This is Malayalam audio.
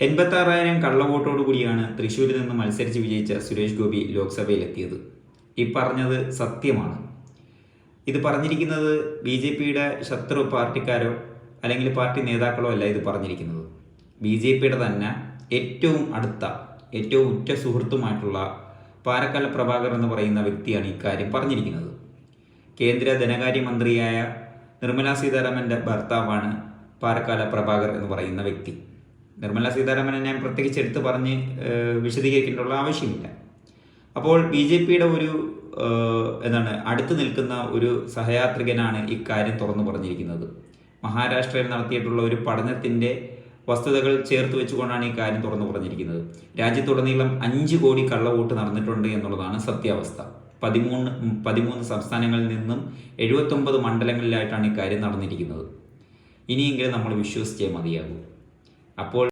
86,000 കള്ളവോട്ടോടു കൂടിയാണ് തൃശ്ശൂരിൽ നിന്ന് മത്സരിച്ച് വിജയിച്ച സുരേഷ് ഗോപി ലോക്സഭയിലെത്തിയത്. ഈ പറഞ്ഞത് സത്യമാണ്. ഇത് പറഞ്ഞിരിക്കുന്നത് BJPയുടെ ശത്രു പാർട്ടിക്കാരോ അല്ലെങ്കിൽ പാർട്ടി നേതാക്കളോ അല്ല ഇത് പറഞ്ഞിരിക്കുന്നത്. BJPയുടെ തന്നെ ഏറ്റവും അടുത്ത ഏറ്റവും ഉറ്റ സുഹൃത്തുമായിട്ടുള്ള പാരക്കാല പ്രഭാകർ എന്ന് പറയുന്ന വ്യക്തിയാണ് ഇക്കാര്യം പറഞ്ഞിരിക്കുന്നത്. കേന്ദ്ര ധനകാര്യമന്ത്രിയായ നിർമ്മലാ സീതാരാമൻ്റെ ഭർത്താവാണ് പാരക്കാല പ്രഭാകർ എന്ന് പറയുന്ന വ്യക്തി. നിർമ്മലാ സീതാരാമനെ ഞാൻ പ്രത്യേകിച്ച് എടുത്ത് പറഞ്ഞ് വിശദീകരിക്കേണ്ടുള്ള ആവശ്യമില്ല. അപ്പോൾ BJPയുടെ ഒരു അടുത്ത് നിൽക്കുന്ന ഒരു സഹയാത്രികനാണ് ഇക്കാര്യം തുറന്നു പറഞ്ഞിരിക്കുന്നത്. മഹാരാഷ്ട്രയിൽ നടത്തിയിട്ടുള്ള ഒരു പഠനത്തിൻ്റെ വസ്തുതകൾ ചേർത്ത് വെച്ചുകൊണ്ടാണ് ഈ കാര്യം തുറന്നു പറഞ്ഞിരിക്കുന്നത്. രാജ്യത്തുടനീളം 5 കോടി കള്ളവോട്ട് നടന്നിട്ടുണ്ട് എന്നുള്ളതാണ് സത്യാവസ്ഥ. 13 സംസ്ഥാനങ്ങളിൽ നിന്നും 79 മണ്ഡലങ്ങളിലായിട്ടാണ് ഇക്കാര്യം നടന്നിരിക്കുന്നത്. ഇനിയെങ്കിലും നമ്മൾ വിശ്വസിച്ചേ മതിയാകും. അപ്പോൾ